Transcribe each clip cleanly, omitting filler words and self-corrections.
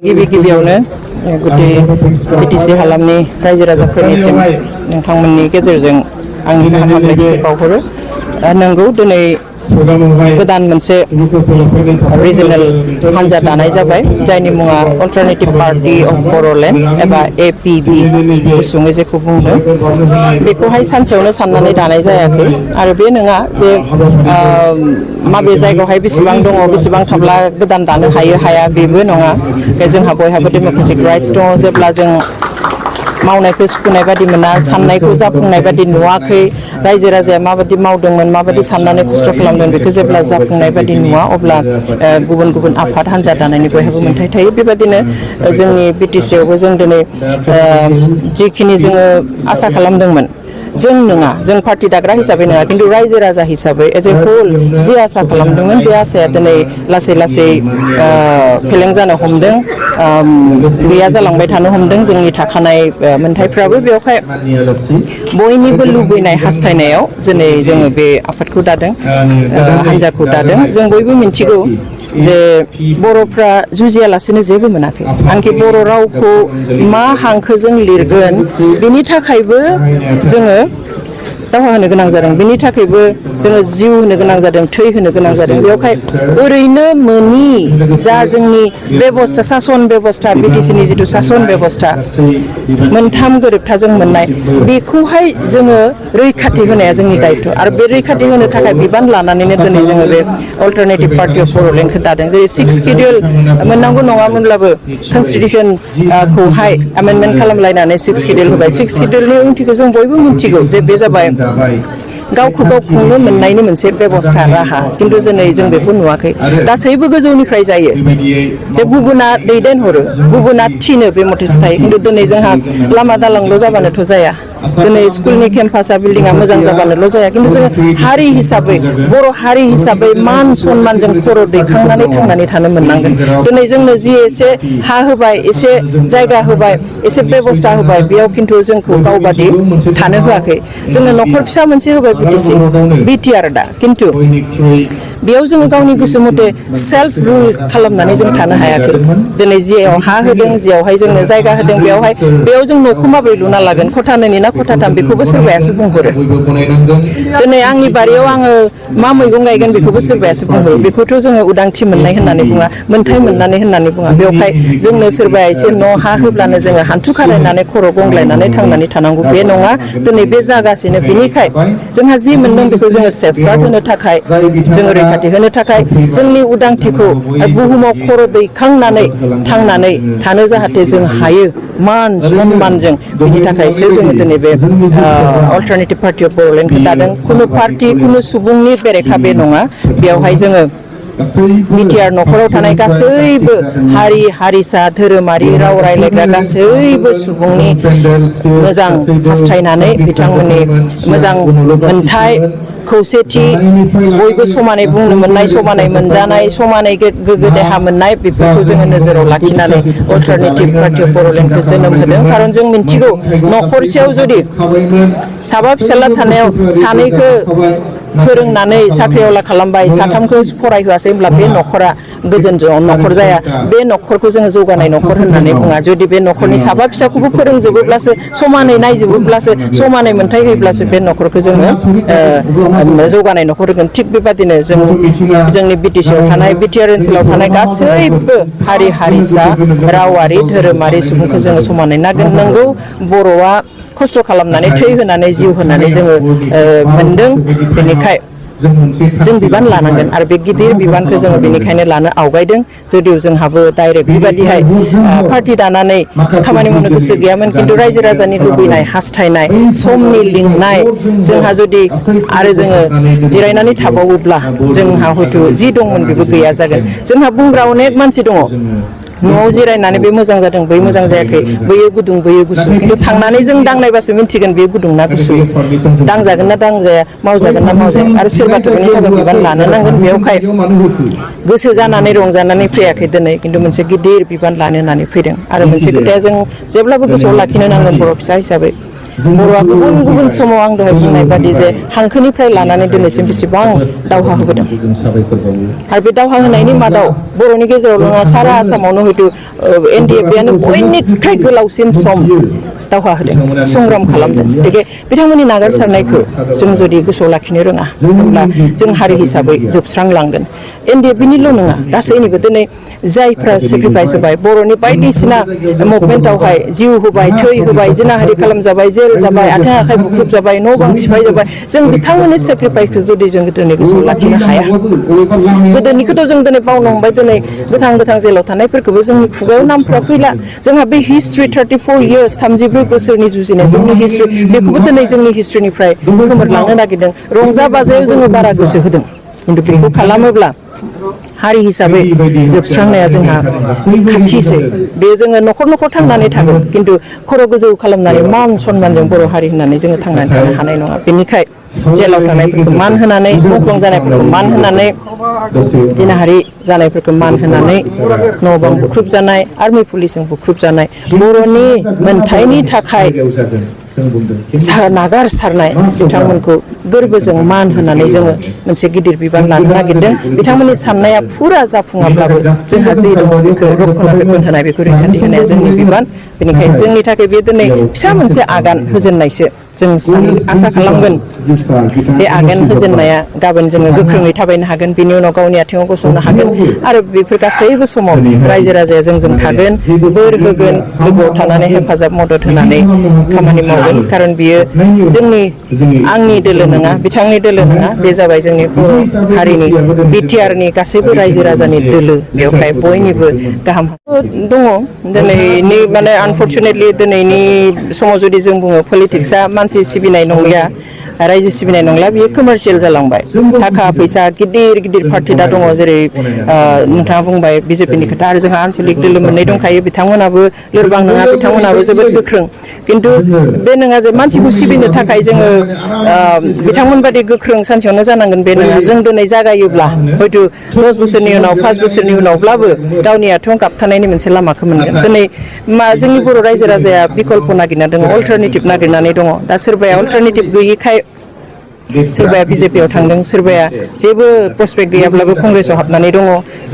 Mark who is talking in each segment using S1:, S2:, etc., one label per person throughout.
S1: गिबियावनो गुदि बिटिसि हालामनि रायजो राजाफोरनिसिम नोंथांमोननि गेजेरजों आंनि गाहाम हामलायथिखौ बावहरो। नंगौ दिनै गोदान मोनसे रिजनेल हान्जा दानाय जाबाय जायनि मुङा अल्टारनेटिभ पार्टी अफ बर'लेण्ड एबा APB गुसुङै जेखौ बुंदों बेखौहाय सानसेयावनो साननानै दानाय जायाखै आरो बे नङा जे माबे जायगायावहाय बेसेबां दङ बेसेबां थाब्ला गोदान दानो हायो हाया बेबो नङा। जोंहा बयहाबो डेम'क्रेटिक राइट्स दङ। जेब्ला जों मावनायखौ सुखुनाय बादि मोना साननायखौ जाफुंनाय बादि नुवाखै रायजो राजाया माबादि मावदोंमोन माबादि साननानै खस्थ' खालामदों बेखौ जेब्ला जाफुंनाय बादि नुवा अब्ला गुबुन गुबुन आफाद हान्जा दानायनि बयहाबो मोन्थाय थायो। बेबादिनो जोंनि बिटिसिआवबो जों दिनै जिखिनि जोङो आसा खालामदोंमोन जों नङा जों पार्टी दाग्रा हिसाबै नङा खिन्थु रायजो राजा हिसाबै एज ए होल जि आसा खालामदोंमोन बे आसाया दिनै लासै लासै फेलें जानो हमदों, गैया जालांबाय थानो हमदों। जोंनि थाखानाय मोन्थायफ्राबो बेवहाय बयनिबो लुबैनाय हास्थायनायाव दिनै जोङो बे आफादखौ दादों, हान्जाखौ दादों। जों बयबो मिथिगौ जे बर'फ्रा जुजियालासेनो जेबो मोनाखै। आनखि बर' रावखौ मा हांखोजों लिरगोन बेनि थाखायबो जोङो दावहा होनो गोनां जादों, बिनि थाखायबो जोङो जिउ होनो गोनां जादों, थै होनो गोनां जादों। बेवहाय ओरैनो मोनि जा जोंनि बेबस्था सासन बेबस्था बिटिसिनि जिथु सासन बेबस्था मोनथाम गोरोबथाजों मोननाय बेखौहाय जोङो रैखाथि होनाया जोंनि दायथ' आरो बे रैखाथि होनो थाखाय बिबान लानानैनो दिनै जोङो बे अल्टारनेटिभ पार्टी अफ बर'लेण्डखौ दादों। जेरै 6 सिडिउल मोननांगौ नङामोनब्लाबो कनस्टिटिउसनखौहाय एमेन्डमेन्ट खालामलायनानै 6 सिडिउल होबाय। 6 सिडिउलनि ओंथिखौ जों बयबो मिथिगौ जे बे जाबाय गावखौ गाव खुंनो मोननायनि मोनसे बेबस्था राहा, खिन्थु दिनै जों बेखौ नुवाखै। गासैबो गोजौनिफ्राय जायो जे गुबुना दैदेनहरो, गुबुना थिनो बे मथेसो थायो। खिन्थु दिनै जोंहा लामा दालांल' जाबानोथ' जाया, दिनै स्कुलनि केम्पासा बिल्डिंआ मोजां जाबानोल' जाया। खिन्थु जोङो हारि हिसाबै बर' हारि हिसाबै मान सनमानजों खर' दैखांनानै थांनानै थानो मोननांगोन। दिनै जोंनो जि एसे हा होबाय, एसे जायगा होबाय, एसे बेबस्था होबाय, बेयाव खिन्थु जोंखौ गावबादि थानो होआखै। जोंनो न'खर फिसा मोनसे होबाय बिटिआर दा, खिन्थु बेयाव जोङो गावनि गोसो मथे सेल्फ रुल खालामनानै जों थानो हायाखै। दिनै जियाव हा होदों, जियावहाय जोंनो जायगा होदों, बेयाव जों न'खौ माबोरै लुना लागोन, खथा 2 ना खथा 3 बेखौबो सोरबायासो बुंहरो। दिनै आंनि बारियाव आङो मा मैगं गायगोन बेखौबो सोरबायासो बुंहरो। बेखौथ' जोङो उदांथि मोननाय होननानै बुङा, मोन्थाय मोननानै होननानै बुङा। बेवहाय जोंनो सोरबाया एसे न' हा होब्लानो जोङो हान्थु खारायनानै खर' गंग्लायनानै थांनानै थानांगौ बे नङा। दिनै बे जागासिनो। बिनिखाय जोंहा जि मोनदों बेखौ जोङो सेफगार्ड होनो थाखाय, जोङो रैखाथि होनो थाखाय, जोंनि उदांथिखौ बुहुमाव खर' दैखांनानै थांनानै थानो जाहाथे जों हायो मान सनमानजों, बिनि थाखायसो जोङो दिनै बे अल्टारनेटिभ पार्टी अफ बर'लेण्डखौ दादों। खुनु पार्टी खुनु सुबुंनि बेरेखा बे नङा। बेवहाय जोङो बिटिआर न'खराव थानाय गासैबो हारि हारिसा धोरोमारि राव रायज्लायग्रा गासैबो सुबुंनि मोजां हास्थायनानै बिथांमोननि मोजां मोनथाय खौसेथि बयबो समानै बुंनो मोननाय, समानै मोनजानाय, समानै गोग्गो देहा मोननाय बेफोरखौ जोङो नोजोराव लाखिनानै अल्टारनेटिभ पार्टी अफ बर'लेण्डखौ जोनोम होदों। खारन जों मिथिगौ न'खरसेयाव जुदि साबा फिसाज्ला थानायाव सानैखौ फोरोंनानै साख्रिआवला खालामबाय, 3खौ फरायहोआसै होनब्ला बे न'खरा गोजोन न'खर जाया। बे न'खरखौ जोङो जौगानाय न'खर होननानै बुङा। जुदि बे न'खरनि साबा फिसाखौबो फोरोंजोबोब्लासो, समानै नायजोबोब्लासो, समानै मोनथाय होयोब्लासो बे न'खरखौ जोङो जौगानाय न'खर होगोन। थिग बेबादिनो जोंनि बिटिसिआव थानाय, बिटिआर ओनसोलाव थानाय गासैबो हारि हारिसा रावारि धोरोमारि सुबुंखौ जोङो समानै नागोन। नंगौ बर'आ खस्थ' खालामनानै थै होनानै जिउ होनानै जोङो मोनदों, बेनिखाय जों बिबान लानांगोन आरो बे गिदिर बिबानखौ जोङो बेनिखायनो लानो आवगायदों। जुदिव जोंहाबो डाइरेक्ट बेबायदिहाय पार्टी दानानै खामानि मावनो गोसो गैयामोन, खिन्थु रायजो राजानि लुबैनाय हास्थायनाय समनि लिंनाय जोंहा जुदि आरो जोङो जिरायनानै थाबावोब्ला जोंहा हयथ' जि दंमोन बेबो गैया जागोन। जोंहा बुंग्रा अनेक मानसि दङ, न'आव जिरायनानै बे मोजां जादों, बै मोजां जायाखै, बैयो गुदुं बैयो गुसु, खिन्थु थांनानै जों दांनायबासो मिन्थिगोन बेयो गुदुं ना गुसु, दांजागोन ना दांजाया, मावजागोन ना मावजाया। आरो सोरबाथ' बेनि थाखाय बिबान लानो नांगोन। बेवहाय गोसो जानानै रंजानानै फैयाखै दिनै, खिन्थु मोनसे गिदिर बिबान लानो होननानै फैदों। आरो मोनसे खोथाया जों जेब्लाबो गोसोआव लाखिनो नांगोन बर' फिसा हिसाबै, बर'आ गुबुन गुबुन समाव आं दहाय बुंनाय बादि जे हांखोनिफ्राय लानानै दिनैसिम बेसेबां दावहा होबोदों आरो बे दावहा होनायनि मादाव बर'नि गेजेराव नङा सारा आसामावनो हयथ' NDFBआनो बयनिख्रुइ गोलावसिन सम दावहा होदों संग्राम खालामदों गतिके बिथांमोननि नागारसारनायखौ जों जुदि गोसोआव लाखिनो रोङा अब्ला जों हारि हिसाबै जोबस्रांलांगोन NDFBनिल' नङा गासैनिबो दिनै जायफ्रा सेक्रिफाइस होबाय बर'नि बायदिसिना मुभमेन्टआवहाय जिउ होबाय थै होबाय जिनाहारि खालामजाबाय जेल जाबाय आथिं आखाइ बुख्रुब जाबाय न' बां सिफाय जाबाय जों बिथांमोननि सेक्रिफाइसखौ जुदि जों दिनै गोसोआव लाखिनो हाया गोदोनिखौथ' जों दिनै बावनो हमबाय दिनै गोथां गोथां जेलाव थानायफोरखौबो जोंनि खुगायाव नामफ्रा फैला जोंहा बे हिस्ट्रि 34 इयार्स 34 बोसोरनि जुजिनाय जोंनि हिस्ट्रि बेखौबो दिनै जोंनि हिस्ट्रिनिफ्राय खोमोरलांनो नागिरदों रंजा बाजायाव जोङो बारा गोसो होदों खिन्थु बेखौ खालामोब्ला हारि हिसाबै जोबस्रांनाया जोंहा खाथिसै बे जोङो न'खर न'खर थांनानै थागोन खिन्थु खर' गोजौ खालामनानै मान सनमानजों बर' हारि होननानै जोङो थांनानै थानो हानाय नङा बेनिखाय जेलाव थानायफोरखौ मान होनानै मुंख्लं जानायफोरखौ मान होनानै जिनाहारि जानायफोरखौ मान होनानै न' बां बुख्रुब जानाय आर्मि पुलिसजों बुख्रुब जानाय बर'नि मोनथायनि थाखाय नागारसारनाय बिथांमोनखौ गोरबोजों मान होनानै जोङो मोनसे गिदिर बिबान लानो नागिरदों बिथांमोननि साननाया फुरा जाफुङाब्लाबो जोंहा जे दङ बेखौ रक्षना बेखन होनाय बेखौ रैखाथि होनाया जोंनि बिबान बेनिखायनो जोंनि थाखाय बे दिनै फिसा मोनसे आगान होजेननायसो जों आसा खालामगोन बे आगान होजेननाया गाबोन जोङो गोख्रोङै थाबायनो हागोन बिनि उनाव गावनि आथिङाव गसंनो हागोन आरो बेफोर गासैबो समाव रायजो राजाया जोंजों थागोन बोर होगोन लोगोआव थानानै हेफाजाब मदद होनानै खामानि मावगोन खारन बियो आंनि दोलो नङा बिथांनि दोलो नङा बे जाबाय जोंनि बर' हारिनि बिटिआरनि गासैबो रायजो राजानि दोलो बेवहाय बयनिबो गाहाम दङ दिनैनि माने आनफर्चुनेटलि दिनैनि समाव जुदि जों बुङो पलिटिक्सआ मानसि सिबिनाय नंलिया रायजो सिबिनाय नंला बियो कमार्शियेल जालांबाय थाखा फैसा गिदिर गिदिर पार्टि दा दङ जेरै नोंथाङा बुंबाय बिजेपिनि खोथा आरो जोंहा आनसलिक दोलो मोननै दंखायो बिथांमोनाबो लोरबां नङा बिथांमोनाबो जोबोद गोख्रों खिन्थु बे नङा जे मानसिखौ सिबिनो थाखाय जोङो बिथांमोन बादि गोख्रों सानसेयावनो जानांगोन बे नङा जों दिनै जागायोब्ला हयथ' 10 बोसोरनि उनाव 5 बोसोरनि उनावब्लाबो गावनि आथिङाव गाबथानायनि मोनसे लामाखौ मोनगोन दिनै जोंनि बर' रायजो राजाया बिकल्प नागिरना दङ अल्टारनेटिभ नागिरनानै दङ दा सोरबाया अल्टारनेटिभ गैयिखाय सोरबाया बिजेपियाव थांदों सोरबाया जेबो प्रसपेक्ट गैयाब्लाबो कंग्रेसाव हाबनानै दङ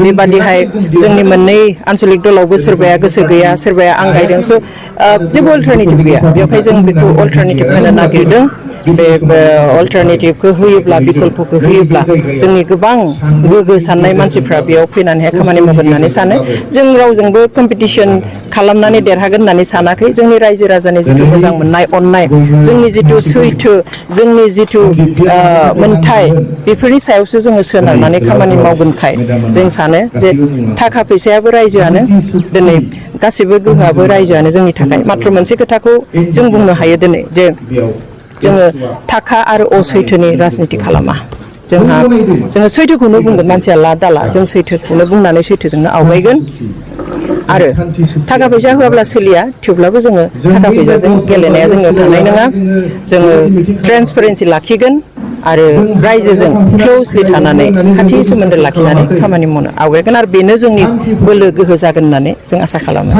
S1: बेबादिहाय जोंनि मोननै आनसलिक दलावबो सोरबाया गोसो गैया सोरबाया आंगायदों स' जेबो अल्टारनेटिभ गैया बेवहाय जों बेखौ अल्टारनेटिभ होनो नागिरदों बे अल्टारनेटिभखौ होयोब्ला बिकल्पखौ होयोब्ला जोंनि गोबां गोग्गो साननाय मानसिफ्रा बेयाव फैनानैहाय खामानि मावगोन होननानै सानो जों रावजोंबो कम्पिटिसन खालामनानै देरहागोन होननानै सानाखै जोंनि रायजो राजानि जिथु मोजां मोननाय अननाय जोंनि जिथु सैथो जोंनि जिथु मोनथाय बेफोरनि सायावसो जोङो सोनारनानै खामानि मावगोनखाय जों सानो जे थाखा फैसायाबो रायजोआनो दिनै गासैबो गोहोआबो रायजोआनो जोंनि थाखाय माथ्र मोनसे खोथाखौ जों बुंनो हायो दिनै जे जोङो थाखा आरो असैथोनि राजनिति खालामा जोङो सैथोखौनो बुंगोन मानसिया ला दाला जों सैथोखौनो बुंनानै सैथोजोंनो आवगायगोन आरो थाखा फैसा होआब्ला सोलिया थेवब्लाबो जोङो थाखा फैसाजों गेलेनाया जोंनियाव थानाय नङा जोङो ट्रेन्सपेरेन्सि लाखिगोन आरो रायजोजों क्ल'जलि थानानै खाथि सोमोन्दो लाखिनानै खामानि मावनो आवगायगोन आरो बेनो जोंनि बोलो गोहो जागोन होननानै जों आसा खालामो